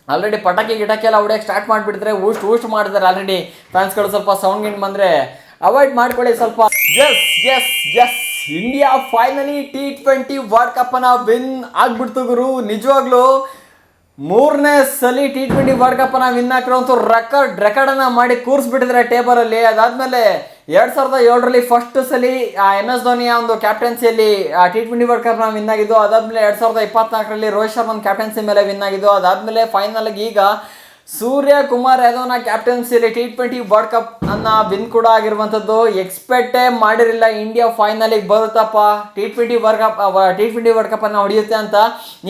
Already ಪಟಾಕಿ ಗಿಟಕಿ ಎಲ್ಲ ಹೊಡಿಯೋಕೆ start ಮಾಡಿಬಿಟ್ಟಿದ್ರೆ ಊಸ್ಟ್ ಮಾಡಿದ್ದಾರೆ ಆಲ್ರೆಡಿ ಫ್ಯಾನ್ಸ್ಗಳು. ಸ್ವಲ್ಪ ಸೌಂಡ್ ಗಿಂಡ್ ಬಂದರೆ ಅವಾಯ್ಡ್ ಮಾಡ್ಕೊಳ್ಳಿ ಸ್ವಲ್ಪ. Yes yes yes India finally T20 world ಕಪ್ಪನ್ನು ವಿನ್ ಆಗ್ಬಿಡ್ತು ಗುರು. ನಿಜವಾಗ್ಲೂ 3ನೇ ಸಲ T20 ವರ್ಲ್ಡ್ ಕಪ್ಪನ್ನು ವಿನ್ ಹಾಕಿರೋಂಥ ರೆಕಾರ್ಡನ್ನು ಮಾಡಿ ಕೂರಿಸ್ಬಿಟ್ಟಿದ್ದಾರೆ ಟೇಬಲಲ್ಲಿ. ಅದಾದಮೇಲೆ 2007ರಲ್ಲಿ ಫಸ್ಟ್ ಸಲ MS ಧೋನಿಯ ಒಂದು ಕ್ಯಾಪ್ಟನ್ಸಿಯಲ್ಲಿ T20 ವರ್ಲ್ಡ್ ಕಪ್ನ ವಿನ್ ಆಗಿದ್ದು. ಅದಾದಮೇಲೆ 2024ರಲ್ಲಿ ರೋಹಿತ್ ಶರ್ಮನ್ ಕ್ಯಾಪ್ಟನ್ಸಿ ಮೇಲೆ ವಿನ್ ಆಗಿದ್ದು. ಅದಾದಮೇಲೆ ಫೈನಲ್ಗೆ ಈಗ Surya Kumar ಯಾದವ್ನ ಕ್ಯಾಪ್ಟನ್ಸಿಯಲ್ಲಿ T20 world cup ಅನ್ನ ವಿನ್ ಕೂಡ ಆಗಿರುವಂಥದ್ದು. ಎಕ್ಸ್ಪೆಕ್ಟೇ ಮಾಡಿರಲಿಲ್ಲ ಇಂಡಿಯಾ ಫೈನಲಿಗೆ ಬರುತ್ತಪ್ಪ T20 ವರ್ಲ್ಡ್ ಕಪ್ ಅನ್ನ ಹೊಡೆಯುತ್ತೆ ಅಂತ.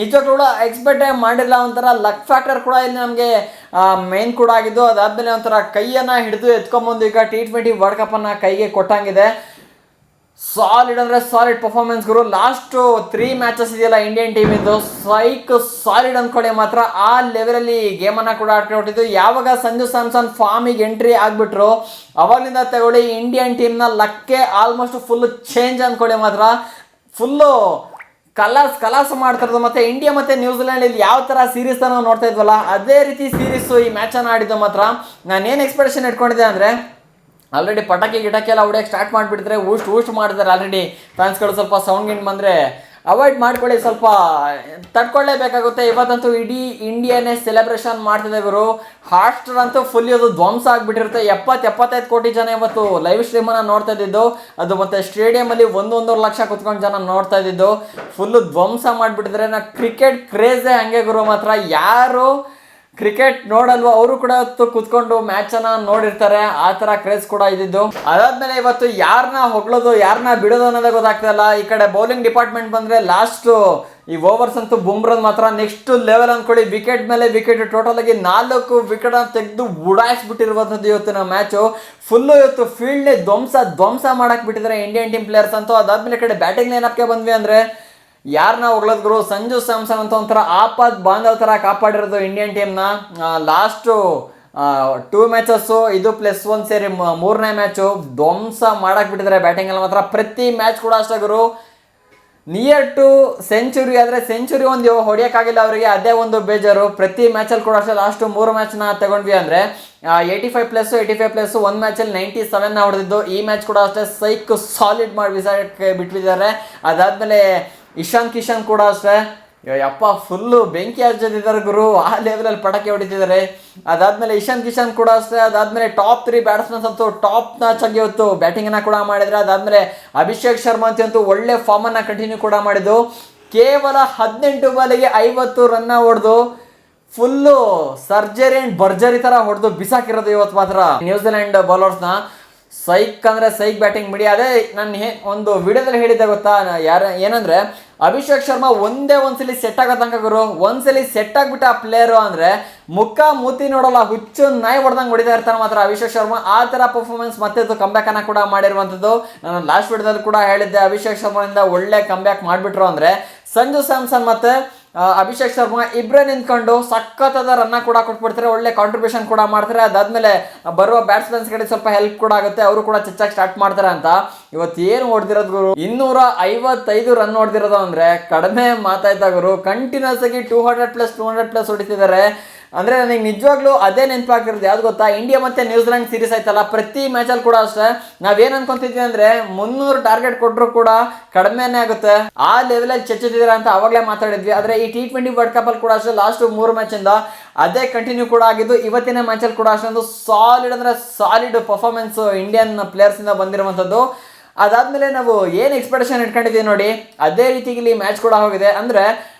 ನಿಜವಾಗ್ಲೂ ಕೂಡ ಎಕ್ಸ್ಪೆಕ್ಟೇ ಮಾಡಿರಲಿಲ್ಲ. ಒಂಥರ ಲಕ್ ಫ್ಯಾಕ್ಟರ್ ಕೂಡ ಇಲ್ಲಿ ನಮಗೆ ಮೇನ್ ಕೂಡ ಆಗಿದ್ದು. ಅದಾದಮೇಲೆ ಒಂಥರ ಕೈಯನ್ನು ಹಿಡಿದು ಎತ್ಕೊಂಬಂದು ಈಗ T20 ವರ್ಲ್ಡ್ ಕಪ್ ಅನ್ನ ಕೈಗೆ ಕೊಟ್ಟಂಗಿದೆ. ಸಾಲಿಡ್ ಅಂದರೆ ಸಾಲಿಡ್ ಪರ್ಫಾರ್ಮೆನ್ಸ್ ಗುರು. ಲಾಸ್ಟು 3 ಮ್ಯಾಚಸ್ ಇದೆಯಲ್ಲ ಇಂಡಿಯನ್ ಟೀಮ್ ಇದ್ದು ಸಾಲಿಡ್ ಅಂದ್ಕೊಳ್ಳಿ ಮಾತ್ರ. ಆ ಲೆವೆಲಲ್ಲಿ ಗೇಮನ್ನು ಕೂಡ ಆಡ್ಕೊಟ್ಟಿದ್ದು. ಯಾವಾಗ ಸಂಜು ಸ್ಯಾಮ್ಸನ್ ಫಾರ್ಮಿಗೆ ಎಂಟ್ರಿ ಆಗಿಬಿಟ್ರು ಅವಾಗಲಿಂದ ತಗೊಳ್ಳಿ ಇಂಡಿಯನ್ ಟೀಮ್ನ ಲಕ್ಕೆ ಆಲ್ಮೋಸ್ಟ್ ಫುಲ್ ಚೇಂಜ್ ಅಂದ್ಕೊಳ್ಳಿ ಮಾತ್ರ. ಫುಲ್ಲು ಕಲಾಸ ಮಾಡ್ತಿರೋದು. ಮತ್ತು ಇಂಡಿಯಾ ಮತ್ತು ನ್ಯೂಜಿಲೆಂಡ್ ಇಲ್ಲಿ ಯಾವ ಥರ ಸೀರೀಸ್ ನಾವು ನೋಡ್ತಾ ಇದ್ವಲ್ಲ ಅದೇ ರೀತಿ ಸೀರೀಸು ಈ ಮ್ಯಾಚನ್ನು ಆಡಿದ್ದು ಮಾತ್ರ. ನಾನೇನು ಎಕ್ಸ್ಪೆಕ್ಟೇಷನ್ ಇಟ್ಕೊಂಡಿದ್ದೆ ಅಂದರೆ ಆಲ್ರೆಡಿ ಪಟಾಕಿ ಗಿಟಕಿ ಎಲ್ಲ ಹೊಡಿಯೋಕೆ ಸ್ಟಾರ್ಟ್ ಮಾಡಿಬಿಟ್ಟಿದ್ರೆ ಊಸ್ಟ್ ಮಾಡಿದ್ದಾರೆ ಆಲ್ರೆಡಿ ಫ್ಯಾನ್ಸ್ಗಳು. ಸ್ವಲ್ಪ ಸೌಂಡ್ ಗಿಂಡ್ ಬಂದರೆ ಅವಾಯ್ಡ್ ಮಾಡ್ಕೊಳ್ಳಿ ಸ್ವಲ್ಪ. ತಡ್ಕೊಳ್ಳೇಬೇಕಾಗುತ್ತೆ. ಇವತ್ತಂತೂ ಇಡೀ ಇಂಡಿಯಾನೇ ಸೆಲೆಬ್ರೇಷನ್ ಮಾಡ್ತಿದೆ ಗುರು. ಹಾಟ್ಸ್ಟಾರ್ ಅಂತೂ ಫುಲ್ ಅದು ಧ್ವಂಸ ಆಗಿಬಿಟ್ಟಿರುತ್ತೆ. 70-75 ಕೋಟಿ ಜನ ಇವತ್ತು ಲೈವ್ ಸ್ಟ್ರೀಮನ್ನು ನೋಡ್ತಾ ಇದ್ದಿದ್ದು. ಅದು ಮತ್ತು ಸ್ಟೇಡಿಯಮಲ್ಲಿ 1-1.5 ಲಕ್ಷ ಕುತ್ಕೊಂಡು ಜನ ನೋಡ್ತಾ ಇದ್ದಿದ್ದು. ಫುಲ್ಲು ಧ್ವಂಸ ಮಾಡಿಬಿಟ್ಟಿದ್ರೆ. ಕ್ರಿಕೆಟ್ ಕ್ರೇಜೇ ಹಾಗೆ ಗುರು ಮಾತ್ರ. ಯಾರು ಕ್ರಿಕೆಟ್ ನೋಡಲ್ವ ಅವರು ಕೂಡ ಇವತ್ತು ಕುತ್ಕೊಂಡು ಮ್ಯಾಚನ್ನು ನೋಡಿರ್ತಾರೆ. ಆ ಥರ ಕ್ರೇಜ್ ಕೂಡ ಇದ್ದಿದ್ದು. ಅದಾದಮೇಲೆ ಇವತ್ತು ಯಾರನ್ನ ಹೊಗಳೋದು ಯಾರನ್ನ ಬಿಡೋದು ಅನ್ನೋದೇ ಗೊತ್ತಾಗ್ತಾಯಿಲ್ಲ. ಈ ಕಡೆ ಬೌಲಿಂಗ್ ಡಿಪಾರ್ಟ್ಮೆಂಟ್ ಬಂದರೆ ಲಾಸ್ಟು ಈ ಓವರ್ಸ್ ಅಂತೂ ಬುಮ್ರನ್ ಮಾತ್ರ ನೆಕ್ಸ್ಟ್ ಲೆವೆಲ್ ಅಂದ್ಕೊಳ್ಳಿ. ವಿಕೆಟ್ ಮೇಲೆ ವಿಕೆಟ್ ಟೋಟಲ್ ಆಗಿ 4 ವಿಕೆಟನ್ನು ತೆಗೆದು ಉಡಾಯಿಸ್ಬಿಟ್ಟಿರುವಂಥದ್ದು ಇವತ್ತು ನಮ್ಮ ಮ್ಯಾಚು. ಫುಲ್ಲು ಇವತ್ತು ಫೀಲ್ಡ್ನೇ ಧ್ವಂಸ ಮಾಡಕ್ಕೆ ಬಿಟ್ಟಿದ್ದಾರೆ ಇಂಡಿಯನ್ ಟೀಮ್ ಪ್ಲೇಯರ್ಸ್ ಅಂತೂ. ಅದಾದಮೇಲೆ ಈ ಕಡೆ ಬ್ಯಾಟಿಂಗ್ ಲೈನಪ್ಗೆ ಬಂದ್ವಿ ಅಂದರೆ ಯಾರನ್ನ ಹೊಗಳೋದು ಗುರು. ಸಂಜು ಸ್ಯಾಮ್ಸನ್ ಅಂತ ಒಂಥರ ಆಪತ್ ಬಾಂಧವ್ ಥರ ಕಾಪಾಡಿರೋದು ಇಂಡಿಯನ್ ಟೀಮ್ನ. ಲಾಸ್ಟು 2 ಮ್ಯಾಚಸ್ಸು ಇದು +1 ಸೇರಿ 3ನೇ ಮ್ಯಾಚು ಧ್ವಂಸ ಮಾಡಕ್ಕೆ ಬಿಟ್ಟಿದ್ದಾರೆ ಬ್ಯಾಟಿಂಗಲ್ಲಿ ಮಾತ್ರ. ಪ್ರತಿ ಮ್ಯಾಚ್ ಕೂಡ ಅಷ್ಟೇ ಗುರು. ನಿಯರ್ ಟು ಸೆಂಚುರಿ ಆದರೆ ಸೆಂಚುರಿ ಒಂದು ಹೊಡೆಯೋಕ್ಕಾಗಿಲ್ಲ ಅವರಿಗೆ. ಅದೇ ಒಂದು ಬೇಜಾರು. ಪ್ರತಿ ಮ್ಯಾಚಲ್ಲಿ ಕೂಡ ಅಷ್ಟೇ. ಲಾಸ್ಟು 3 ಮ್ಯಾಚ್ನ ತಗೊಂಡ್ವಿ ಅಂದರೆ 85+85+, 1 ಮ್ಯಾಚಲ್ಲಿ 97ನ ಹೊಡೆದಿದ್ದು. ಈ ಮ್ಯಾಚ್ ಕೂಡ ಅಷ್ಟೇ ಸಾಲಿಡ್ ಮಾಡಿ ಬಿಟ್ಟಿದ್ದಾರೆ. ಅದಾದಮೇಲೆ ಇಶಾನ್ ಕಿಶನ್ ಕೂಡ ಅಷ್ಟೇ ಯಪ್ಪ ಫುಲ್ಲು ಬೆಂಕಿ ಹಚ್ಚದಿದ್ದಾರೆ ಗುರು. ಆ ಲೆವೆಲಲ್ಲಿ ಪಟಾಕಿ ಹೊಡಿತಿದ್ದಾರೆ. ಅದಾದಮೇಲೆ ಇಶಾನ್ ಕಿಶನ್ ಕೂಡ ಅಷ್ಟೇ. ಅದಾದಮೇಲೆ ಟಾಪ್ 3 ಬ್ಯಾಟ್ಸ್ಮನ್ಸ್ ಅಂತೂ ಟಾಪ್ ಮ್ಯಾಚ್ ಆಗಿ ಇವತ್ತು ಬ್ಯಾಟಿಂಗನ್ನು ಕೂಡ ಮಾಡಿದರೆ. ಅದಾದಮೇಲೆ ಅಭಿಷೇಕ್ ಶರ್ಮಾ ಅಂತೂ ಒಳ್ಳೆ ಫಾರ್ಮನ್ನು ಕಂಟಿನ್ಯೂ ಕೂಡ ಮಾಡಿದ್ದು. ಕೇವಲ 18 ಬಾಲಿಗೆ 50 ರನ್ನ ಹೊಡೆದು ಫುಲ್ಲು ಸರ್ಜರಿ ಆ್ಯಂಡ್ ಭರ್ಜರಿ ಥರ ಹೊಡೆದು ಬಿಸಾಕಿರೋದು ಇವತ್ತು ಮಾತ್ರ ನ್ಯೂಜಿಲೆಂಡ್ ಬೌಲರ್ಸ್ನ. ಸೈಕ್ ಅಂದರೆ ಸೈಕ್ ಬ್ಯಾಟಿಂಗ್ ಬಿಡಿ. ಅದೇ ನಾನು ಒಂದು ವಿಡಿಯೋದಲ್ಲಿ ಹೇಳಿದ್ದೆ ಗೊತ್ತಾ ಏನಂದರೆ ಅಭಿಷೇಕ್ ಶರ್ಮಾ ಒಂದೇ ಒಂದ್ಸಲಿ ಸೆಟ್ ಆಗೋ ತನಕ ಗುರು. ಒಂದ್ಸಲಿ ಸೆಟ್ ಆಗಿಬಿಟ್ಟ ಆ ಪ್ಲೇಯರು ಅಂದರೆ ಮುಖ ಮೂತಿ ನೋಡೋಲ್ಲ, ಹುಚ್ಚು ನಾಯಿ ಹೊಡೆದಂಗೆ ಹೊಡಿತಾ ಇರ್ತಾನೆ ಮಾತ್ರ ಅಭಿಷೇಕ್ ಶರ್ಮಾ. ಆ ಥರ ಪರ್ಫಾರ್ಮೆನ್ಸ್ ಮತ್ತೆ ಕಂಬ್ಯಾಕನ್ನು ಕೂಡ ಮಾಡಿರುವಂಥದ್ದು. ನಾನು ಲಾಸ್ಟ್ ವಿಡಿಯೋದಲ್ಲಿ ಕೂಡ ಹೇಳಿದ್ದೆ ಅಭಿಷೇಕ್ ಶರ್ಮಾನಿಂದ ಒಳ್ಳೆ ಕಂಬ್ಯಾಕ್ ಮಾಡಿಬಿಟ್ರು ಅಂದರೆ ಸಂಜು ಸ್ಯಾಮ್ಸನ್ ಮತ್ತು ಅಭಿಷೇಕ್ ಶರ್ಮಾ ಇಬ್ಬರೇ ನಿಂತ್ಕೊಂಡು ಸಖತ್ತಾದ ರನ್ನ ಕೂಡ ಕೊಟ್ಬಿಡ್ತಾರೆ. ಒಳ್ಳೆ ಕಾಂಟ್ರಿಬ್ಯೂಷನ್ ಕೂಡ ಮಾಡ್ತಾರೆ. ಅದಾದಮೇಲೆ ಬರುವ ಬ್ಯಾಟ್ಸ್ಮನ್ಸ್ಗಳಿಗೆ ಸ್ವಲ್ಪ ಹೆಲ್ಪ್ ಕೂಡ ಆಗುತ್ತೆ. ಅವರು ಕೂಡ ಚೆಚ್ಚಾಗಿ ಸ್ಟಾರ್ಟ್ ಮಾಡ್ತಾರೆ ಅಂತ. ಇವತ್ತು ಏನು ಹೊಡೆದಿರೋದು ಗುರು 255 ರನ್ ಹೊಡೆದಿರೋದು ಅಂದರೆ ಕಡಿಮೆ ಮಾತಾಯ್ತಾ ಗುರು. ಕಂಟಿನ್ಯೂಸ್ ಆಗಿ 200+200+ ಹೊಡಿತಿದ್ದಾರೆ. ಅಂದರೆ ನನಗೆ ನಿಜವಾಗ್ಲೂ ಅದೇ ನೆನಪಾಗಿರೋದು ಯಾವ್ದು ಗೊತ್ತಾ, ಇಂಡಿಯಾ ಮತ್ತು ನ್ಯೂಜಿಲೆಂಡ್ ಸೀರೀಸ್ ಆಯ್ತಲ್ಲ, ಪ್ರತಿ ಮ್ಯಾಚಲ್ಲಿ ಕೂಡ ಅಷ್ಟೇ ನಾವೇನು ಅನ್ಕೊಂತಿದ್ವಿ ಅಂದರೆ 300 ಟಾರ್ಗೆಟ್ ಕೊಟ್ಟರು ಕೂಡ ಕಡಿಮೆನೇ ಆಗುತ್ತೆ. ಆ ಲೆವೆಲಲ್ಲಿ ಚೆಚ್ಚುತ್ತಿದ್ದಾರೆ ಅಂತ ಅವಾಗಲೇ ಮಾತಾಡಿದ್ವಿ. ಆದರೆ ಈ T20 ವರ್ಲ್ಡ್ ಕಪ್ಪಲ್ಲಿ ಕೂಡ ಅಷ್ಟೇ ಲಾಸ್ಟ್ 3 ಮ್ಯಾಚಿಂದ ಅದೇ ಕಂಟಿನ್ಯೂ ಕೂಡ ಆಗಿದ್ದು. ಇವತ್ತಿನ ಮ್ಯಾಚಲ್ಲಿ ಕೂಡ ಅಷ್ಟೊಂದು ಸಾಲಿಡ್ ಅಂದರೆ ಸಾಲಿಡ್ ಪರ್ಫಾರ್ಮೆನ್ಸ್ ಇಂಡಿಯನ್ ಪ್ಲೇಯರ್ಸಿಂದ ಬಂದಿರುವಂಥದ್ದು. ಅದಾದಮೇಲೆ ನಾವು ಏನು ಎಕ್ಸ್ಪೆಕ್ಟೇಷನ್ ಇಟ್ಕೊಂಡಿದ್ದೀವಿ ನೋಡಿ ಅದೇ ರೀತಿಗೆ ಇಲ್ಲಿ ಮ್ಯಾಚ್ ಕೂಡ ಹೋಗಿದೆ. ಅಂದರೆ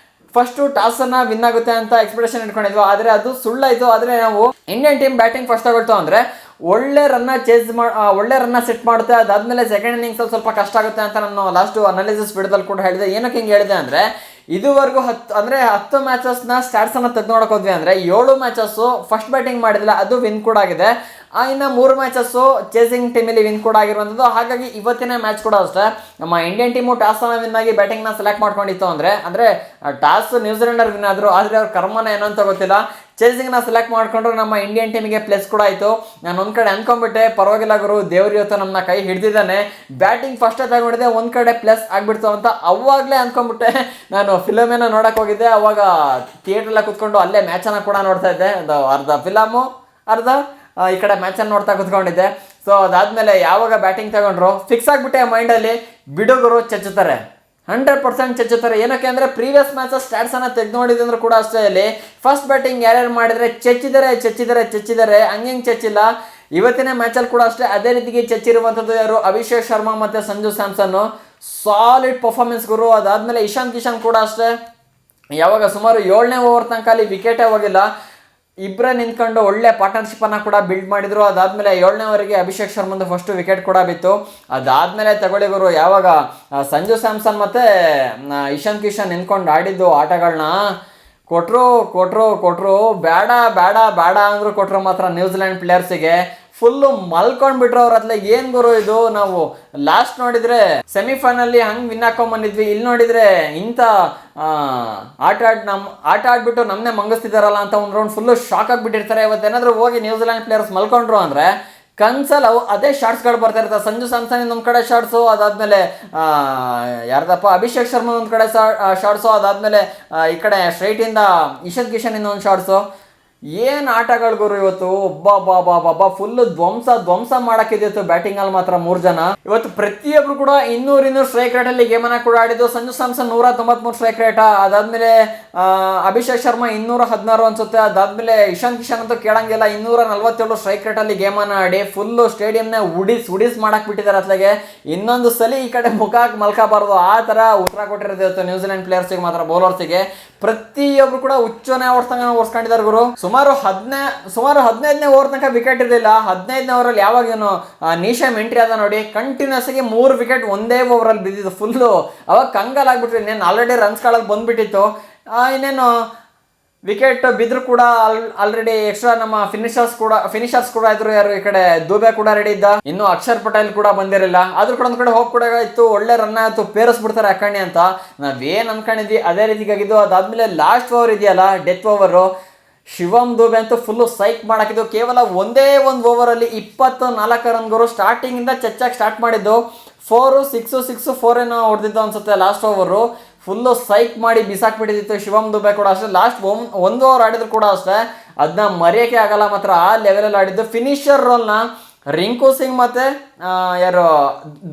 ಫಸ್ಟು ಟಾಸನ್ನು ವಿನ್ ಆಗುತ್ತೆ ಅಂತ ಎಕ್ಸ್ಪೆಕ್ಟೇಷನ್ ಇಟ್ಕೊಂಡಿದ್ವು, ಆದರೆ ಅದು ಸುಳ್ಳಾಯಿತು. ಆದರೆ ನಾವು ಇಂಡಿಯನ್ ಟೀಮ್ ಬ್ಯಾಟಿಂಗ್ ಫಸ್ಟ್ ತಗೊಳ್ತು ಅಂದರೆ ಒಳ್ಳೆ ರನ್ನ ಸೆಟ್ ಮಾಡುತ್ತೆ. ಅದಾದಮೇಲೆ ಸೆಕೆಂಡ್ ಇನ್ನಿಂಗ್ಸಲ್ಲಿ ಸ್ವಲ್ಪ ಕಷ್ಟ ಆಗುತ್ತೆ ಅಂತ ನಾನು ಲಾಸ್ಟು ಅನಾಲಿಸಿಸ್ ವಿಡಿಯೋದಲ್ಲಿ ಕೂಡ ಹೇಳಿದೆ. ಏನಕ್ಕೆ ಹಿಂಗೆ ಹೇಳಿದೆ ಅಂದರೆ ಇದುವರೆಗೂ 10 ಮ್ಯಾಚಸ್ನ ಸ್ಟಾಟ್ಸನ್ನು ತೆಗೆದು ನೋಡೋಕೆ ಹೋದ್ವಿ ಅಂದರೆ 7 ಮ್ಯಾಚಸ್ಸು ಫಸ್ಟ್ ಬ್ಯಾಟಿಂಗ್ ಮಾಡಿದಿಲ್ಲ, ಅದು ವಿನ್ ಕೂಡ ಆಗಿದೆ. ಇನ್ನು 3 ಮ್ಯಾಚಸ್ಸು ಚೇಸಿಂಗ್ ಟೀಮಲ್ಲಿ ವಿನ್ ಕೂಡ ಆಗಿರುವಂಥದ್ದು. ಹಾಗಾಗಿ ಇವತ್ತಿನ ಮ್ಯಾಚ್ ಕೂಡ ಅಷ್ಟೇ ನಮ್ಮ ಇಂಡಿಯನ್ ಟೀಮು ಟಾಸನ್ನು ವಿನ್ ಆಗಿ ಬ್ಯಾಟಿಂಗ್ನ ಸೆಲೆಕ್ಟ್ ಮಾಡ್ಕೊಂಡಿತ್ತು. ಅಂದರೆ ಟಾಸ್ ನ್ಯೂಜಿಲೆಂಡರ್ ವಿನ್ ಆದರು, ಆದರೆ ಅವ್ರ ಕರ್ಮನ ಏನೋ ಅಂತ ಗೊತ್ತಿಲ್ಲ, ಚೇಸಿಂಗ್ನ ಸೆಲೆಕ್ಟ್ ಮಾಡ್ಕೊಂಡ್ರು ನಮ್ಮ ಇಂಡಿಯನ್ ಟೀಮಿಗೆ ಪ್ಲಸ್ ಕೂಡ ಆಯಿತು. ನಾನು ಒಂದು ಕಡೆ ಅಂದ್ಕೊಂಡ್ಬಿಟ್ಟೆ ಪರವಾಗಿಲ್ಲ ಗುರು, ದೇವ್ರ ಇವತ್ತು ನಮ್ಮನ್ನ ಕೈ ಹಿಡ್ದಿದ್ದಾನೆ, ಬ್ಯಾಟಿಂಗ್ ಫಸ್ಟೇ ತಗೊಂಡಿದ್ದೆ, ಒಂದು ಕಡೆ ಪ್ಲಸ್ ಆಗಿಬಿಡ್ತು ಅಂತ ಅವಾಗಲೇ ಅಂದ್ಕೊಂಡ್ಬಿಟ್ಟೆ. ನಾನು ಫಿಲಮೇನ ನೋಡೋಕೆ ಹೋಗಿದ್ದೆ, ಅವಾಗ ಥಿಯೇಟ್ರೆಲ್ಲ ಕೂತ್ಕೊಂಡು ಅಲ್ಲೇ ಮ್ಯಾಚನ್ನು ಕೂಡ ನೋಡ್ತಾ ಇದ್ದೆ. ಒಂದು ಅರ್ಧ ಫಿಲಮು ಅರ್ಧ ಈ ಕಡೆ ಮ್ಯಾಚನ್ನು ನೋಡ್ತಾ ಕೂತ್ಕೊಂಡಿದ್ದೆ. ಸೊ ಅದಾದಮೇಲೆ ಯಾವಾಗ ಬ್ಯಾಟಿಂಗ್ ತಗೊಂಡ್ರು ಫಿಕ್ಸ್ ಆಗಿಬಿಟ್ಟೆ ಮೈಂಡಲ್ಲಿ, ಬಿಡುಗರು ಚಚ್ಚುತ್ತಾರೆ, 100% ಚಚ್ಚುತ್ತಾರೆ. ಏನಕ್ಕೆ ಅಂದರೆ ಪ್ರೀವಿಯಸ್ ಮ್ಯಾಚಸ್ ಸ್ಟ್ಯಾಟ್ಸನ್ನು ತೆಗೆದು ನೋಡಿದಂದ್ರೂ ಕೂಡ ಅಷ್ಟೇ, ಇಲ್ಲಿ ಫಸ್ಟ್ ಬ್ಯಾಟಿಂಗ್ ಯಾರ್ಯಾರು ಮಾಡಿದರೆ ಚಚ್ಚಿದ್ದಾರೆ ಹಂಗೆ ಚಚ್ಚಿಲ್ಲ. ಇವತ್ತಿನ ಮ್ಯಾಚಲ್ಲಿ ಕೂಡ ಅಷ್ಟೇ ಅದೇ ರೀತಿಗೆ ಚಚ್ಚಿರುವಂಥದ್ದು ಯಾರು, ಅಭಿಷೇಕ್ ಶರ್ಮಾ ಮತ್ತು ಸಂಜು ಸ್ಯಾಮ್ಸನ್ನು. ಸಾಲಿಡ್ ಪರ್ಫಾರ್ಮೆನ್ಸ್ ಗುರು. ಅದಾದಮೇಲೆ ಇಶಾನ್ ಕಿಶನ್ ಕೂಡ ಅಷ್ಟೇ, ಯಾವಾಗ ಸುಮಾರು 7ನೇ ಓವರ್ ತನಕ ಅಲ್ಲಿ ವಿಕೆಟೇ ಹೋಗಿಲ್ಲ, ಇಬ್ಬರೇ ನಿಂತ್ಕೊಂಡು ಒಳ್ಳೆ ಪಾರ್ಟ್ನರ್ಶಿಪ್ಪನ್ನು ಕೂಡ ಬಿಲ್ಡ್ ಮಾಡಿದರು. ಅದಾದಮೇಲೆ 7ನೇ ಓವರಿಗೆ ಅಭಿಷೇಕ್ ಶರ್ಮಂದು ಫಸ್ಟು ವಿಕೆಟ್ ಕೂಡ ಬಿತ್ತು. ಅದಾದಮೇಲೆ ತಗೊಳ್ಳಿಗರು ಯಾವಾಗ ಸಂಜು ಸ್ಯಾಮ್ಸನ್ ಮತ್ತು ಇಶಾನ್ ಕಿಶನ್ ನಿಂತ್ಕೊಂಡು ಆಡಿದ್ದು ಆಟಗಳನ್ನ ಕೊಟ್ಟರು ಬೇಡ ಅಂದರು, ಕೊಟ್ಟರು ಮಾತ್ರ ನ್ಯೂಜಿಲೆಂಡ್ ಪ್ಲೇಯರ್ಸಿಗೆ ಫುಲ್ಲು ಮಲ್ಕೊಂಡ್ಬಿಟ್ರು ಅವ್ರ ಹತ್ಲೆ. ಏನು ಗುರು ಇದು, ನಾವು ಲಾಸ್ಟ್ ನೋಡಿದರೆ ಸೆಮಿಫೈನಲ್ಲಿ ಹಂಗೆ ವಿನ್ ಹಾಕೊಂಬಂದಿದ್ವಿ, ಇಲ್ಲಿ ನೋಡಿದರೆ ಇಂಥ ಆಟ ಆಡ್ಬಿಟ್ಟು ನಮ್ಮನ್ನೇ ಮಂಗಿಸ್ತಿದ್ದಾರಲ್ಲ ಅಂತ ಒಂದು ರೌಂಡ್ ಫುಲ್ಲು ಶಾಕ್ ಆಗಿಬಿಟ್ಟಿರ್ತಾರೆ. ಇವತ್ತೇನಾದರೂ ಹೋಗಿ ನ್ಯೂಜಿಲೆಂಡ್ ಪ್ಲೇಯರ್ಸ್ ಮಲ್ಕೊಂಡ್ರು ಅಂದರೆ ಕನ್ಸಲ್ಲಿ ಅದೇ ಶಾರ್ಟ್ಸ್ಗಳು ಬರ್ತಾ ಇರ್ತಾರೆ. ಸಂಜು ಸ್ಯಾಮ್ಸನ್ ಒಂದು ಕಡೆ ಶಾರ್ಟ್ಸು, ಅದಾದಮೇಲೆ ಯಾರ್ದಪ್ಪ ಅಭಿಷೇಕ್ ಶರ್ಮಾ ಒಂದು ಕಡೆ ಶಾರ್ಟ್ಸು, ಅದಾದಮೇಲೆ ಈ ಕಡೆ ಸ್ಟ್ರೈಟಿಂದ ಇಶಾನ್ ಕಿಶನ್ ಒಂದು ಶಾರ್ಟ್ಸು. ಏನು ಆಟಗಳು ಗುರು ಇವತ್ತು, ಒಬ್ಬ ಫುಲ್ಲು ಧ್ವಂಸ ಮಾಡೋಕ್ಕಿದ್ದಿತ್ತು ಬ್ಯಾಟಿಂಗಲ್ಲಿ ಮಾತ್ರ 3 ಜನ. ಇವತ್ತು ಪ್ರತಿಯೊಬ್ರು ಕೂಡ 200 ಸ್ಟ್ರೈಕ್ ರೇಟಲ್ಲಿ ಗೇಮನ್ನು ಕೂಡ ಆಡಿದ್ದು. ಸಂಜು ಸ್ಯಾಮ್ಸನ್ 193 ಸ್ಟ್ರೈಕ್ ರೇಟ, ಅದಾದಮೇಲೆ ಅಭಿಷೇಕ್ ಶರ್ಮಾ 216 ಅನ್ಸುತ್ತೆ, ಅದಾದಮೇಲೆ ಇಶಾನ್ ಕಿಶನ್ ಅಂತೂ ಕೇಳಂಗಿಲ್ಲ 247 ಸ್ಟ್ರೈಕ್ ರೇಟಲ್ಲಿ ಗೇಮನ್ನು ಆಡಿ ಫುಲ್ಲು ಸ್ಟೇಡಿಯಂನ ಉಡಿಸ್ ಮಾಡಕ್ಕೆ ಬಿಟ್ಟಿದ್ದಾರೆ ಅತ್ಲಾಗೆ. ಇನ್ನೊಂದು ಸಲ ಈ ಕಡೆ ಮುಖಕ್ಕೆ ಮಲ್ಕೋಬಾರ್ದು ಆ ಥರ ಉತ್ತರ ಕೊಟ್ಟಿರೋದು ಇವತ್ತು ನ್ಯೂಜಿಲೆಂಡ್ ಪ್ಲೇಯರ್ಸಿಗೆ ಮಾತ್ರ, ಬೌಲರ್ಸಿಗೆ. ಪ್ರತಿಯೊಬ್ರು ಕೂಡ ಹುಚ್ಚನೆ ಓಡಿಸ್ಕೊಂಡಿದ್ದಾರೆ ಗುರು. ಸುಮಾರು 15ನೇ ಓವರ್ ತನಕ ವಿಕೆಟ್ ಇರಲಿಲ್ಲ. 15ನೇ ಓವರಲ್ಲಿ ಯಾವಾಗ ಏನು ನೀಶಮ್ ಎಂಟ್ರಿ ಆದ ನೋಡಿ, ಕಂಟಿನ್ಯೂಸ್ ಆಗಿ 3 ವಿಕೆಟ್ ಒಂದೇ ಓವರಲ್ಲಿ ಬಿದ್ದಿದ್ದು. ಫುಲ್ಲು ಅವಾಗ ಕಂಗಾಲಾಗ್ಬಿಟ್ರು. ಇನ್ನೇನು ಆಲ್ರೆಡಿ ರನ್ಸ್ಗಳಲ್ಲಿ ಬಂದುಬಿಟ್ಟಿತ್ತು, ಇನ್ನೇನು ವಿಕೆಟ್ ಬಿದ್ದರೂ ಕೂಡ ಆಲ್ರೆಡಿ ಎಕ್ಸ್ಟ್ರಾ ನಮ್ಮ ಫಿನಿಷರ್ಸ್ ಕೂಡ ಇದ್ರು. ಯಾರು ಈ ಕಡೆ ದುಬೆ ಕೂಡ ರೆಡಿ ಇದ್ದ, ಇನ್ನು ಅಕ್ಷರ್ ಪಟೇಲ್ ಕೂಡ ಬಂದಿರಲಿಲ್ಲ. ಆದ್ರೂ ಕೂಡ ಒಂದು ಕಡೆ ಹೋಗಿ ಕೂಡ ಇತ್ತು, ಒಳ್ಳೆ ರನ್ ಆಯಿತು, ಪೇರಿಸ್ಬಿಡ್ತಾರೆ ಅಕ್ಕಣಿ ಅಂತ ನಾವೇನು ಅನ್ಕೊಂಡಿದ್ವಿ ಅದೇ ರೀತಿಗಾಗಿದ್ದು. ಅದಾದಮೇಲೆ ಲಾಸ್ಟ್ ಓವರ್ ಇದೆಯಲ್ಲ, ಡೆತ್ ಓವರು, ಶಿವಮ್ ದುಬೆ ಅಂತೂ ಫುಲ್ಲು ಸೈಕ್ ಮಾಡಾಕಿದ್ದು. ಕೇವಲ ಒಂದೇ ಒಂದು ಓವರಲ್ಲಿ 24 ರನ್ಗಳು ಸ್ಟಾರ್ಟಿಂಗಿಂದ ಚಚ್ಚಾಗಿ ಸ್ಟಾರ್ಟ್ ಮಾಡಿದ್ದು. 4 6 4 ಏನೋ ಹೊಡೆದಿದ್ದು ಅನ್ಸುತ್ತೆ ಲಾಸ್ಟ್ ಓವರು. ಫುಲ್ಲು ಸೈಕ್ ಮಾಡಿ ಬಿಸಾಕ್ಬಿಟ್ಟಿತ್ತು ಶಿವಮ್ ದುಬೆ ಕೂಡ ಅಷ್ಟೇ. ಲಾಸ್ಟ್ 1 ಓವರ್ ಆಡಿದ್ರು ಕೂಡ ಅಷ್ಟೇ, ಅದನ್ನ ಮರೆಯೋಕ್ಕೆ ಆಗಲ್ಲ ಮಾತ್ರ, ಆ ಲೆವೆಲಲ್ಲಿ ಆಡಿದ್ದು. ಫಿನಿಷರ್ ರೋಲ್ನ ರಿಂಕು ಸಿಂಗ್ ಮತ್ತೆ ಯಾರು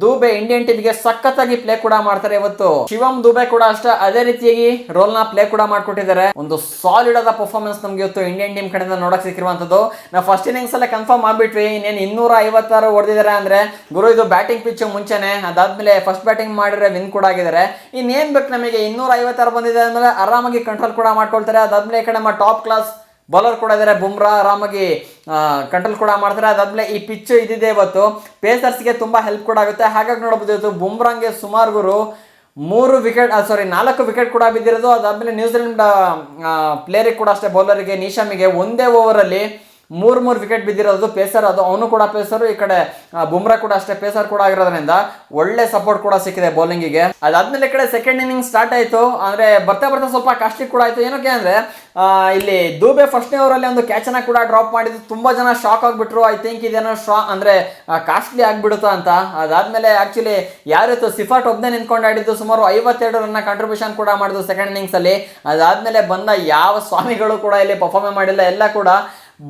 ದುಬೆ ಇಂಡಿಯನ್ ಟೀಮ್ಗೆ ಸಖತ್ತಾಗಿ ಪ್ಲೇ ಕೂಡ ಮಾಡ್ತಾರೆ ಇವತ್ತು. ಶಿವಮ್ ದುಬೆ ಕೂಡ ಅಷ್ಟೇ ಅದೇ ರೀತಿಯಾಗಿ ರೋಲ್ ನ ಪ್ಲೇ ಕೂಡ ಮಾಡ್ಕೊಟ್ಟಿದ್ದಾರೆ. ಒಂದು ಸಾಲಿಡ್ ಆದ ಪರ್ಫಾರ್ಮೆನ್ಸ್ ನಮ್ಗೆ ಇವತ್ತು ಇಂಡಿಯನ್ ಟೀಮ್ ಕಡೆಯಿಂದ ನೋಡಕ್ ಸಿಕ್ಕಿರುವಂತದ್ದು. ನಾವು ಫಸ್ಟ್ ಇನ್ನಿಂಗ್ಸ್ ಅಲ್ಲೇ ಕನ್ಫರ್ಮ್ ಮಾಡ್ಬಿಟ್ವಿ, ಇನ್ನೇನು 256 ಹೊಡೆದಿದ್ದಾರೆ ಅಂದ್ರೆ ಗುರು ಇದು ಬ್ಯಾಟಿಂಗ್ ಪಿಚ್ ಮುಂಚೆನೆ. ಅದಾದ್ಮೇಲೆ ಫಸ್ಟ್ ಬ್ಯಾಟಿಂಗ್ ಮಾಡಿದ್ರೆ ವಿನ್ ಕೂಡ ಆಗಿದ್ದಾರೆ. ಇನ್ನೇನ್ ಬೇಕು ನಮಗೆ, 256 ಬಂದಿದೆ ಅಂದ್ಮೇಲೆ ಆರಾಮಾಗಿ ಕಂಟ್ರೋಲ್ ಕೂಡ ಮಾಡ್ಕೊಳ್ತಾರೆ. ಅದಾದ್ಮೇಲೆ ಈ ಕಡೆ ನಮ್ಮ ಟಾಪ್ ಕ್ಲಾಸ್ ಬೌಲರ್ ಕೂಡ ಇದ್ದಾರೆ, ಬುಮ್ರಾ ಆರಾಮಾಗಿ ಕಂಟ್ರೋಲ್ ಕೂಡ ಮಾಡ್ತಾರೆ. ಅದಾದ್ಮೇಲೆ ಈ ಪಿಚ್ ಇದಿದೆ ಇವತ್ತು ಪೇಸರ್ಸ್ಗೆ ತುಂಬ ಹೆಲ್ಪ್ ಕೂಡ ಆಗುತ್ತೆ. ಹಾಗಾಗಿ ನೋಡಬಹುದು ಇವತ್ತು ಬುಮ್ರಾಂಗೆ ಸುಮಾರು ಗುರು 4 ವಿಕೆಟ್ ಕೂಡ ಬಿದ್ದಿರೋದು. ಅದಾದ್ಮೇಲೆ ನ್ಯೂಜಿಲೆಂಡ್ ಪ್ಲೇಯರಿಗೆ ಕೂಡ ಅಷ್ಟೇ, ಬೌಲರಿಗೆ ನೀಶಮಿಗೆ ಒಂದೇ ಓವರಲ್ಲಿ 3 ವಿಕೆಟ್ ಬಿದ್ದಿರೋದು. ಪೇಸರ್ ಅದು, ಅವನು ಕೂಡ ಪೇಸರು, ಈ ಕಡೆ ಬುಮ್ರಾ ಕೂಡ ಅಷ್ಟೇ ಪೇಸರ್ ಕೂಡ ಆಗಿರೋದ್ರಿಂದ ಒಳ್ಳೆ ಸಪೋರ್ಟ್ ಕೂಡ ಸಿಕ್ಕಿದೆ ಬೌಲಿಂಗಿಗೆ. ಅದಾದ್ಮೇಲೆ ಈ ಕಡೆ ಸೆಕೆಂಡ್ ಇನ್ನಿಂಗ್ ಸ್ಟಾರ್ಟ್ ಆಯಿತು, ಅಂದರೆ ಬರ್ತಾ ಸ್ವಲ್ಪ ಕಾಸ್ಟ್ಲಿ ಕೂಡ ಆಯಿತು. ಏನಕ್ಕೆ ಅಂದರೆ ಇಲ್ಲಿ ದುಬೆ ಫಸ್ಟ್ನೇ ಓವರಲ್ಲಿ ಒಂದು ಕ್ಯಾಚನ್ನು ಕೂಡ ಡ್ರಾಪ್ ಮಾಡಿದ್ದು. ತುಂಬ ಜನ ಶಾಕ್ ಆಗಿಬಿಟ್ರು, ಐ ಥಿಂಕ್ ಇದೇನೋ ಅಂದರೆ ಕಾಸ್ಟ್ಲಿ ಆಗಿಬಿಡುತ್ತಾ ಅಂತ. ಅದಾದಮೇಲೆ ಆ್ಯಕ್ಚುಲಿ ಯಾರಿತ್ತು ಸಿಫಾಟ್ ಒಬ್ಬನೇ ನಿಂತ್ಕೊಂಡು ಆಡಿದ್ದು, ಸುಮಾರು 52 ರನ್ನ ಕಾಂಟ್ರಿಬ್ಯೂಷನ್ ಕೂಡ ಮಾಡಿದ್ದು ಸೆಕೆಂಡ್ ಇನ್ನಿಂಗ್ಸಲ್ಲಿ. ಅದಾದಮೇಲೆ ಬಂದ ಯಾವ ಸ್ವಾಮಿಗಳು ಕೂಡ ಇಲ್ಲಿ ಪರ್ಫಾರ್ಮೆ ಮಾಡಿಲ್ಲ, ಎಲ್ಲ ಕೂಡ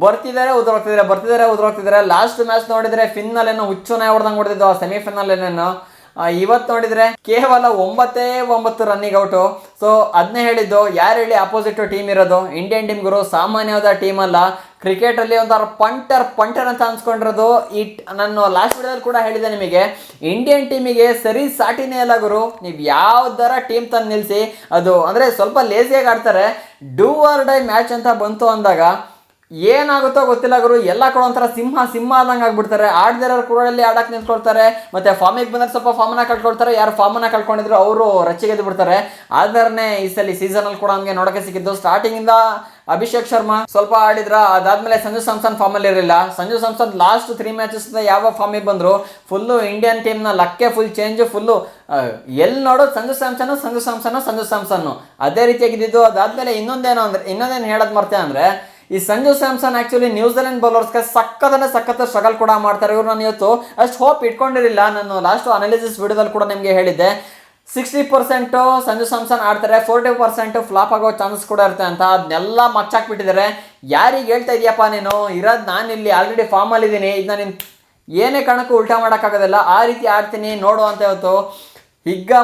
ಬರ್ತಿದ್ದಾರೆ ಉದುರೋಗ್ತಿದ್ದಾರೆ. ಲಾಸ್ಟ್ ಮ್ಯಾಚ್ ನೋಡಿದ್ರೆ ಫಿನ್ನಲ್ ಏನೋ ಹುಚ್ಚುನೇ ಹೊಡೆದಂಗೆ ಹೊಡೆದಿದ್ದು, ಆ ಸೆಮಿಫೈನಲ್ ಏನೇನೋ. ಇವತ್ತು ನೋಡಿದ್ರೆ ಕೇವಲ 9 ರನ್ನಿಗೆ ಔಟು. ಸೊ ಅದನ್ನೇ ಹೇಳಿದ್ದು, ಯಾರು ಹೇಳಿ ಅಪೋಸಿಟ್ ಟೀಮ್ ಇರೋದು ಇಂಡಿಯನ್ ಟೀಮ್ ಗುರು, ಸಾಮಾನ್ಯವಾದ ಟೀಮ್ ಅಲ್ಲ. ಕ್ರಿಕೆಟಲ್ಲಿ ಒಂಥರ ಪಂಟರ್ ಅಂತ ಅನ್ಸ್ಕೊಂಡಿರೋದು. ನಾನು ಲಾಸ್ಟ್ ವಿಡಿಯೋದಲ್ಲಿ ಕೂಡ ಹೇಳಿದೆ ನಿಮಗೆ, ಇಂಡಿಯನ್ ಟೀಮಿಗೆ ಸರಿ ಸಾಟಿನೇ ಇಲ್ಲ ಗುರು. ನೀವು ಯಾವ್ದಾರ ಟೀಮ್ ತಂದು ನಿಲ್ಲಿಸಿ, ಅದು ಅಂದರೆ ಸ್ವಲ್ಪ ಲೇಸಿಯಾಗಿ ಆಡ್ತಾರೆ. ಡೂ ಆರ್ ಡೈ ಮ್ಯಾಚ್ ಅಂತ ಬಂತು ಅಂದಾಗ ಏನಾಗುತ್ತೋ ಗೊತ್ತಿಲ್ಲ ಗುರು, ಎಲ್ಲ ಕೂಡ ಒಂಥರ ಸಿಂಹ ಆದಂಗೆ ಆಗ್ಬಿಡ್ತಾರೆ. ಆಡ್ದಿರೋರು ಕೂಡಲ್ಲಿ ಆಡಕ್ಕೆ ನಿಂತ್ಕೊಳ್ತಾರೆ, ಮತ್ತೆ ಫಾರ್ಮಿಗೆ ಬಂದ್ರೆ ಸ್ವಲ್ಪ ಫಾರ್ಮನ್ನ ಕಳ್ಕೊಳ್ತಾರೆ, ಯಾರು ಫಾರ್ಮನ್ನ ಕಳ್ಕೊಂಡಿದ್ರು ಅವರು ರಚ್ಚಿಗೆದ್ದು ಬಿಡ್ತಾರೆ. ಆದ್ರೇ ಈ ಸಲ ಸೀಸನಲ್ಲಿ ಕೂಡ ನಮಗೆ ನೋಡೋಕೆ ಸಿಕ್ಕಿದ್ದು. ಸ್ಟಾರ್ಟಿಂಗಿಂದ ಅಭಿಷೇಕ್ ಶರ್ಮಾ ಸ್ವಲ್ಪ ಆಡಿದ್ರ, ಅದಾದ್ಮೇಲೆ ಸಂಜು ಸ್ಯಾಮ್ಸನ್ ಫಾರ್ಮಲ್ಲಿ ಇರಲಿಲ್ಲ. ಸಂಜು ಸ್ಯಾಮ್ಸನ್ ಲಾಸ್ಟ್ 3 ಮ್ಯಾಚಸ್ ಯಾವ ಫಾರ್ಮಿಗೆ ಬಂದ್ರು ಫುಲ್ಲು ಇಂಡಿಯನ್ ಟೀಮ್ನ ಲಕ್ಕೆ ಫುಲ್ ಚೇಂಜ್, ಫುಲ್ಲು ಎಲ್ಲಿ ನೋಡೋದು ಸಂಜು ಸ್ಯಾಮ್ಸನ್ನು ಅದೇ ರೀತಿಯಾಗಿದ್ದು. ಅದಾದ್ಮೇಲೆ ಇನ್ನೊಂದೇನು ಹೇಳೋದು ಮರ್ತೆ ಅಂದರೆ, ಈ ಸಂಜು ಸ್ಯಾಮ್ಸನ್ ಆ್ಯಕ್ಚುಲಿ ನ್ಯೂಜಿಲೆಂಡ್ ಬೌಲರ್ಸ್ಗೆ ಸಖತ್ ಸ್ಟ್ರಗಲ್ ಕೂಡ ಮಾಡ್ತಾರೆ. ಇವ್ರು ನಾನು ಇವತ್ತು ಅಷ್ಟು ಹೋಪ್ ಇಟ್ಕೊಂಡಿರಲಿಲ್ಲ. ನಾನು ಲಾಸ್ಟ್ ಅನಾಲಿಸಿಸ್ ವಿಡಿಯೋದಲ್ಲಿ ಕೂಡ ನಿಮಗೆ ಹೇಳಿದ್ದೆ 60% ಸಂಜು ಸ್ಯಾಮ್ಸನ್ ಆಡ್ತಾರೆ, 40% ಫ್ಲಾಪ್ ಆಗೋ ಚಾನ್ಸಸ್ ಕೂಡ ಇರುತ್ತೆ ಅಂತ. ಅದನ್ನೆಲ್ಲ ಮಚ್ಚಾಕ್ಬಿಟ್ಟಿದ್ದಾರೆ. ಯಾರಿಗೆ ಹೇಳ್ತಾ ಇದೆಯಪ್ಪ ನೀನು, ಇರೋದು ನಾನಿಲ್ಲಿ ಆಲ್ರೆಡಿ ಫಾರ್ಮಲ್ಲಿದ್ದೀನಿ, ಇದನ್ನ ನೀನು ಏನೇ ಕಾರಣಕ್ಕೂ ಉಲ್ಟಾ ಮಾಡೋಕ್ಕಾಗೋದಿಲ್ಲ, ಆ ರೀತಿ ಆಡ್ತೀನಿ ನೋಡು ಅಂತ ಇವತ್ತು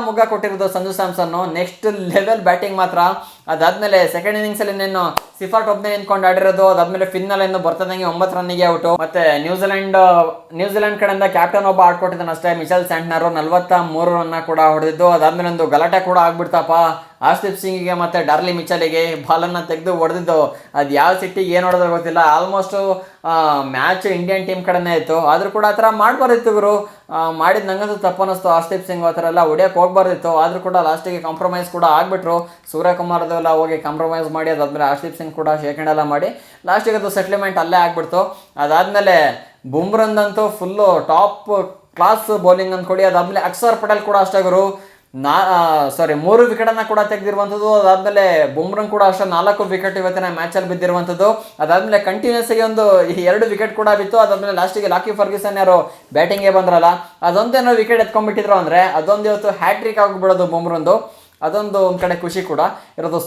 ಮುಗ್ಗ ಕೊಟ್ಟಿರೋದು ಸಂಜು ಸ್ಯಾಮ್ಸನ್ನು. ನೆಕ್ಸ್ಟ್ ಲೆವೆಲ್ ಬ್ಯಾಟಿಂಗ್ ಮಾತ್ರ. ಅದಾದಮೇಲೆ ಸೆಕೆಂಡ್ ಇನ್ನಿಂಗ್ಸಲ್ಲಿ ಇನ್ನೇನು ಸಿಫಾಟ್ ಒಬ್ಬನೇ ನಿಂತ್ಕೊಂಡು ಆಡಿರೋದು. ಅದಾದಮೇಲೆ ಫಿನ್ನಲ್ ಏನು ಬರ್ತದಂಗೆ 9 ರನ್ನಿಗೆ ಔಟು. ಮತ್ತೆ ನ್ಯೂಜಿಲೆಂಡ್ ಕಡೆಯಿಂದ ಕ್ಯಾಪ್ಟನ್ ಒಬ್ಬ ಆಡ್ಕೊಟ್ಟಿದ್ದಾನೆ ಅಷ್ಟೇ, ಮಿಚೆಲ್ ಸ್ಯಾಂಟ್ನರ್ 43 ರನ್ನ ಕೂಡ ಹೊಡೆದಿದ್ದು. ಅದಾದಮೇಲೆ ಒಂದು ಗಲಾಟೆ ಕೂಡ ಆಗ್ಬಿಡ್ತಪ್ಪ ಆರ್ಶದೀಪ್ ಸಿಂಗಿಗೆ ಮತ್ತು ಡಾರ್ಲಿ ಮಿಚೆಲ್ಗೆ. ಬಾಲನ್ನು ತೆಗೆದು ಹೊಡೆದಿದ್ದು, ಅದು ಯಾವ ಸಿಟ್ಟಿಗೆ ಏನು ಹೊಡೆದ್ರೆ ಗೊತ್ತಿಲ್ಲ. ಆಲ್ಮೋಸ್ಟು ಮ್ಯಾಚ್ ಇಂಡಿಯನ್ ಟೀಮ್ ಕಡೆನೇ ಇತ್ತು, ಆದರೂ ಕೂಡ ಆ ಥರ ಮಾಡಬಾರ್ದಿತ್ತು ಗುರು. ಮಾಡಿದ ನಂಗಂತೂ ತಪ್ಪು ಅನ್ನಿಸ್ತು. ಆರ್ಶದೀಪ್ ಸಿಂಗ್ ಆ ಥರ ಎಲ್ಲ ಹೊಡಿಯೋಕೆ ಹೋಗ್ಬಾರ್ದಿತ್ತು. ಆದರೂ ಕೂಡ ಲಾಸ್ಟಿಗೆ ಕಾಂಪ್ರಮೈಸ್ ಕೂಡ ಆಗಿಬಿಟ್ರು. ಸೂರ್ಯಕುಮಾರ್ ಅದೆಲ್ಲ ಹೋಗಿ ಕಾಂಪ್ರಮೈಸ್ ಮಾಡಿ, ಅದಾದಮೇಲೆ ಆರ್ಶದೀಪ್ ಸಿಂಗ್ ಕೂಡ ಶೇಖಂಡ್ ಎಲ್ಲ ಮಾಡಿ ಲಾಸ್ಟಿಗೆ ಅದು ಸೆಟ್ಲ್ಮೆಂಟ್ ಅಲ್ಲೇ ಆಗಿಬಿಡ್ತು. ಅದಾದಮೇಲೆ ಬುಮ್ರಂದಂತೂ ಫುಲ್ಲು ಟಾಪ್ ಕ್ಲಾಸ್ ಬೌಲಿಂಗ್ ಅಂದ್ಕೊಡಿ. ಅದಾದಮೇಲೆ ಅಕ್ಷರ್ ಪಟೇಲ್ ಕೂಡ ಅಷ್ಟೇ ಗುರು, 3 ವಿಕೆಟನ್ನು ಕೂಡ ತೆಗೆದಿರುವಂಥದ್ದು. ಅದಾದಮೇಲೆ ಬುಮ್ರಂಗ್ ಕೂಡ ಅಷ್ಟೇ 4 ವಿಕೆಟ್ ಇವತ್ತಿನ ಮ್ಯಾಚಲ್ಲಿ ಬಿದ್ದಿರುವಂಥದ್ದು. ಅದಾದಮೇಲೆ ಕಂಟಿನ್ಯೂಸ್ ಆಗಿ ಒಂದು 2 ವಿಕೆಟ್ ಕೂಡ ಬಿತ್ತು. ಅದಾದಮೇಲೆ ಲಾಸ್ಟಿಗೆ ಲಾಕಿ ಫರ್ಗ್ಯೂಸನ್ ಯಾರು ಬ್ಯಾಟಿಂಗ್ಗೆ ಬಂದ್ರಲ್ಲ, ಅದೊಂದೇನೋ ವಿಕೆಟ್ ಎತ್ಕೊಂಡ್ಬಿಟ್ಟಿದ್ರು ಅಂದರೆ ಅದೊಂದು ಇವತ್ತು ಹ್ಯಾಟ್ರಿಕ್ ಆಗಿಬಿಡೋದು ಬುಮ್ರಂದು. ಅದೊಂದು ಒಂದು ಕಡೆ ಖುಷಿ ಕೂಡ ಇರೋದು.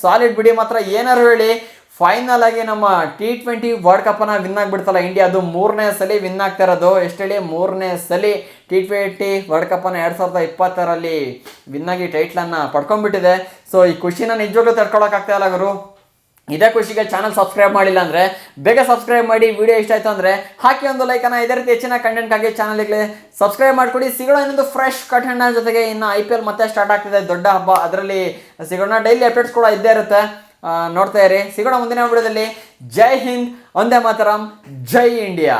ಸಾಲಿಡ್ ಬಿಡಿ. ಮಾತ್ರ ಏನಾರು ಹೇಳಿ ಫೈನಲ್ ಆಗಿ ನಮ್ಮ T20 ವರ್ಲ್ಡ್ ಕಪ್ಪನ್ನು ವಿನ್ ಆಗಿಬಿಡ್ತಲ್ಲ ಇಂಡಿಯಾ. ಅದು 3ನೇ ಸಲ ವಿನ್ ಆಗ್ತಾ ಇರೋದು. ಎಷ್ಟು ಹೇಳಿ 3ನೇ ಸಲ T20 ವರ್ಲ್ಡ್ ಕಪ್ಪನ್ನು 2020ರಲ್ಲಿ ವಿನ್ ಆಗಿ ಟೈಟ್ಲನ್ನು ಪಡ್ಕೊಂಡ್ಬಿಟ್ಟಿದೆ. ಸೊ ಈ ಖುಷಿನ ನಿಜವಾಗ್ಲೂ ತಡ್ಕೊಳಕ್ಕಾಗ್ತಾ ಇಲ್ಲ ಗುರು. ಇದೇ ಖುಷಿಗೆ ಚಾನಲ್ ಸಬ್ಸ್ಕ್ರೈಬ್ ಮಾಡಿಲ್ಲ ಅಂದರೆ ಬೇಗ ಸಬ್ಸ್ಕ್ರೈಬ್ ಮಾಡಿ. ವಿಡಿಯೋ ಇಷ್ಟ ಆಯಿತು ಅಂದರೆ ಹಾಕಿ ಒಂದು ಲೈಕನ್ನು. ಇದೇ ರೀತಿ ಹೆಚ್ಚಿನ ಕಂಟೆಂಟ್ಗಾಗಿ ಚಾನಲ್ಗೆ ಸಬ್ಸ್ಕ್ರೈಬ್ ಮಾಡಿಕೊಡಿ. ಸಿಗೋಣ ಇನ್ನೊಂದು ಫ್ರೆಶ್ ಕಂಟೆಂಟ್ನ ಜೊತೆಗೆ. ಇನ್ನು IPL ಮತ್ತೆ ಸ್ಟಾರ್ಟ್ ಆಗ್ತಿದೆ, ದೊಡ್ಡ ಹಬ್ಬ, ಅದರಲ್ಲಿ ಸಿಗೋಣ. ಡೈಲಿ ಅಪ್ಡೇಟ್ಸ್ ಕೂಡ ಇದ್ದೇ ಇರುತ್ತೆ, ನೋಡ್ತಾ ಇರಿ. ಸಿಗೋಣ ಮುಂದಿನ ವಿಡಿಯೋದಲ್ಲಿ. ಜೈ ಹಿಂದ್, ವಂದೇ ಮಾತರಂ, ಜೈ ಇಂಡಿಯಾ.